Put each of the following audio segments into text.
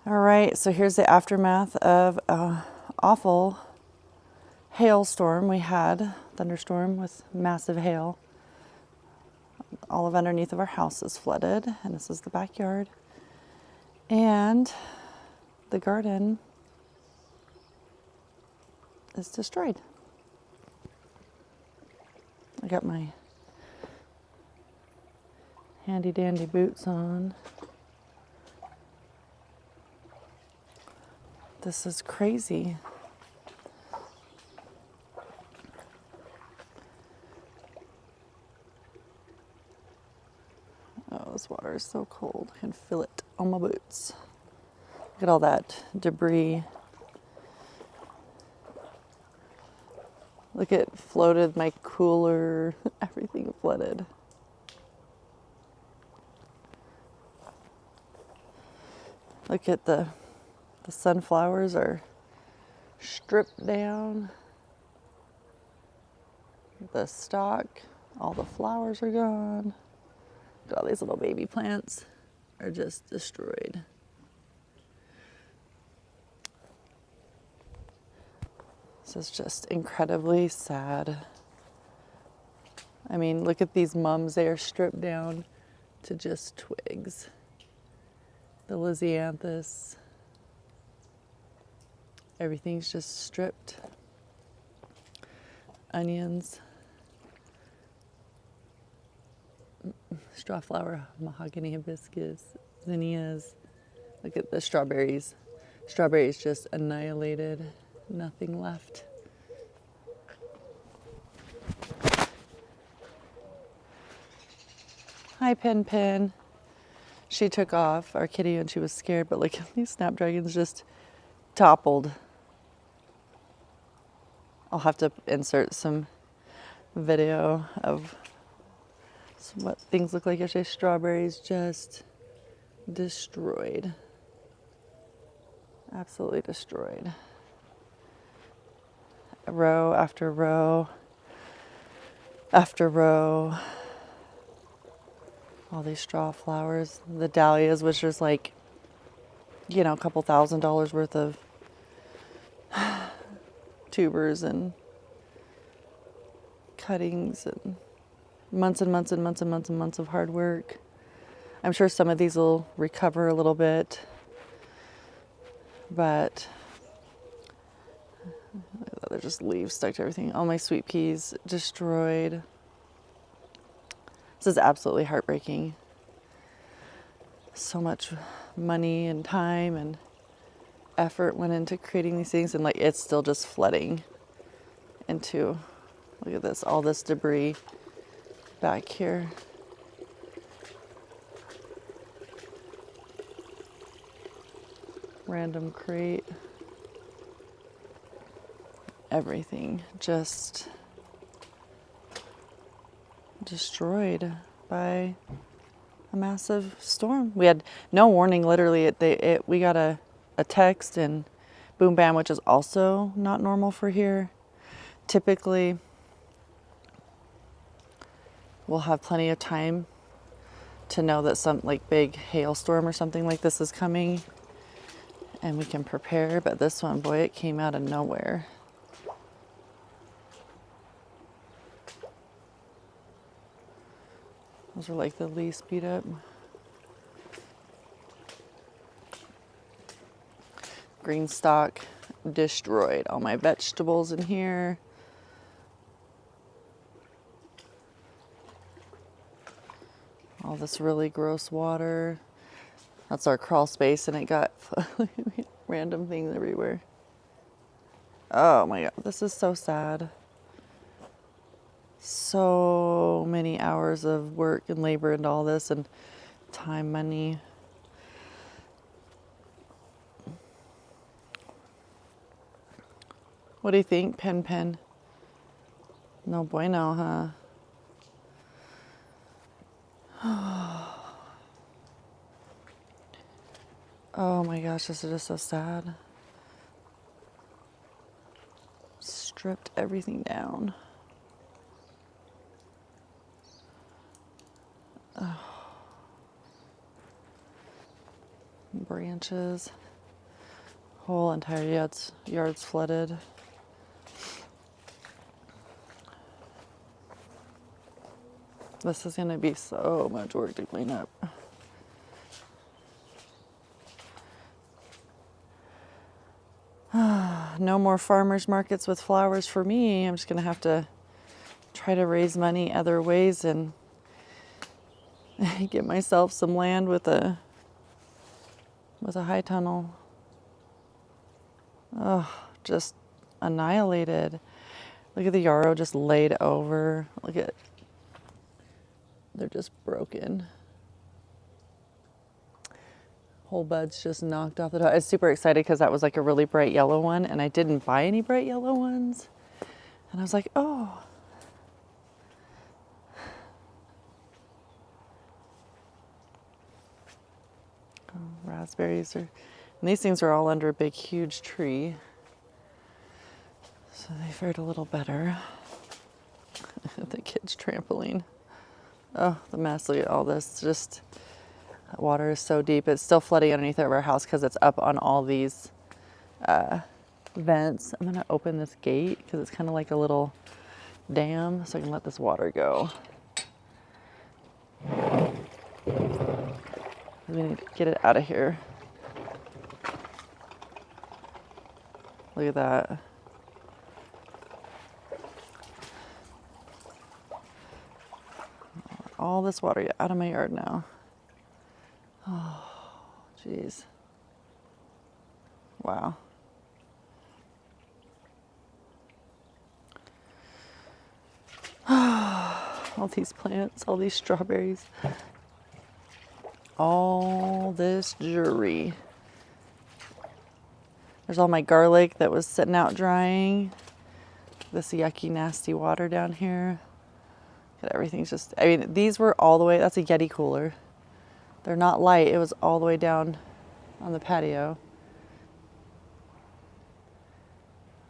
All right, so here's the aftermath of an awful hailstorm we had, thunderstorm with massive hail. All of underneath of our house is flooded, and this is the backyard. And the garden is destroyed. I got my handy dandy boots on. This is crazy. Oh, this water is so cold. I can feel it on my boots. Look at all that debris. Look, it floated my cooler, everything flooded. Look at the sunflowers are stripped down. The stalk, all the flowers are gone. Look at all these little baby plants are just destroyed. This is just incredibly sad. I mean, look at these mums. They are stripped down to just twigs. The Lisianthus. Everything's just stripped. Onions. Strawflower, mahogany hibiscus, zinnias. Look at the strawberries. Strawberries just annihilated. Nothing left. Hi, Pen Pen. She took off, our kitty, and she was scared, but look at these snapdragons just toppled. I'll have to insert some video of what things look like yesterday. Strawberries just destroyed. Absolutely destroyed. Row after row after row. All these straw flowers. The dahlias, which is like, you know, a couple $1,000s worth of tubers and cuttings and months and months and months and months and months of hard work. I'm sure some of these will recover a little bit, but they're just leaves stuck to everything. All my sweet peas destroyed. This is absolutely heartbreaking. So much money and time and effort went into creating these things, and like it's still just flooding into, look at this, all this debris back here. Random crate. Everything just destroyed by a massive storm. We had no warning, literally. We got a text and boom bam, which is also not normal for here. Typically, we'll have plenty of time to know that some like big hailstorm or something like this is coming, and we can prepare. But this one, boy, it came out of nowhere. Those are like the least beat up. Green stalk destroyed. All my vegetables in here. All this really gross water. That's our crawl space, and it got random things everywhere. Oh my God, this is so sad. So many hours of work and labor into all this, and time, money. What do you think, Pen Pen? No bueno, huh? Oh my gosh, this is just so sad. Stripped everything down. Oh. Branches. Whole entire yard's flooded. This is gonna be so much work to clean up. No more farmers markets with flowers for me. I'm just gonna have to try to raise money other ways and get myself some land with a high tunnel. Oh, just annihilated. Look at the yarrow just laid over. Look at, they're just broken. Whole buds just knocked off the top. I was super excited because that was like a really bright yellow one, and I didn't buy any bright yellow ones. And I was like, oh. Raspberries are, and these things are all under a big, huge tree. So they fared a little better. The kids' trampoline. Oh, the mess. Look at all this. Just, that water is so deep. It's still flooding underneath of our house because it's up on all these vents. I'm going to open this gate because it's kind of like a little dam, so I can let this water go. We need to get it out of here. Look at that. All this water, get out of my yard now. Oh, jeez. Wow. All these plants, all these strawberries. All this jewelry. There's all my garlic that was sitting out drying. This yucky, nasty water down here. Everything's just, I mean, these were all the way, that's a Yeti cooler. They're not light, it was all the way down on the patio.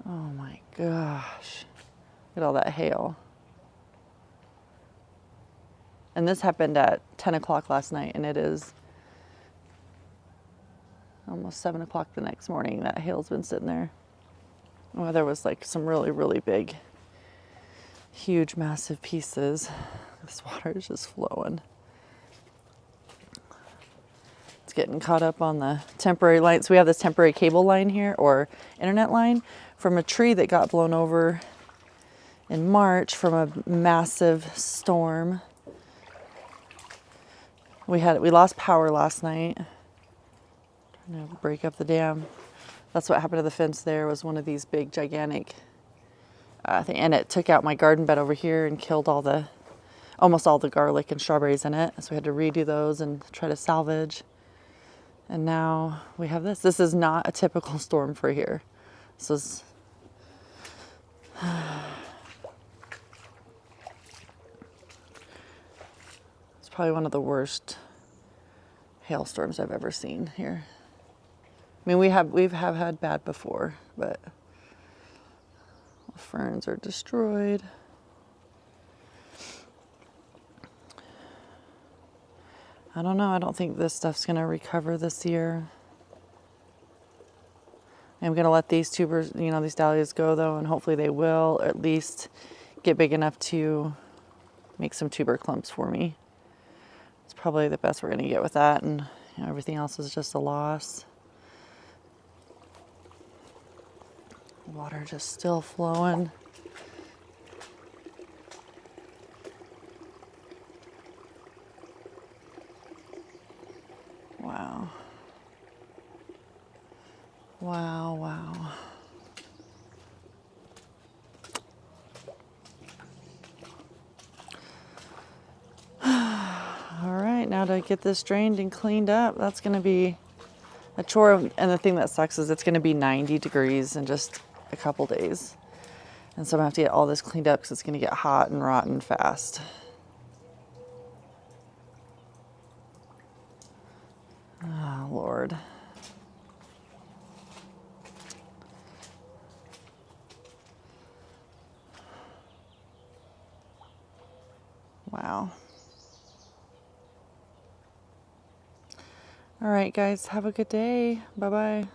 Oh my gosh. Look at all that hail. And this happened at 10 o'clock last night, and it is almost 7 o'clock the next morning. That hail's been sitting there. Well, there was like some really, really big, huge, massive pieces. This water is just flowing. It's getting caught up on the temporary line. So we have this temporary cable line here, or internet line, from a tree that got blown over in March from a massive storm. We lost power last night. Trying to break up the dam. That's what happened to the fence there, was one of these big, gigantic thing, and it took out my garden bed over here and killed almost all the garlic and strawberries in it. So we had to redo those and try to salvage. And now we have this. This is not a typical storm for here. This is it's probably one of the worst hailstorms I've ever seen here. I mean, we've had bad before, but the ferns are destroyed. I don't know. I don't think this stuff's going to recover this year. I'm going to let these tubers, these dahlias go though, and hopefully they will, or at least get big enough to make some tuber clumps for me. It's probably the best we're going to get with that, and everything else is just a loss. Water just still flowing. Wow. Wow, wow. All right, now to get this drained and cleaned up, that's going to be a chore. And the thing that sucks is it's going to be 90 degrees in just a couple days. And so I'm going to have to get all this cleaned up because it's going to get hot and rotten fast. Oh, Lord. Wow. All right, guys, have a good day. Bye-bye.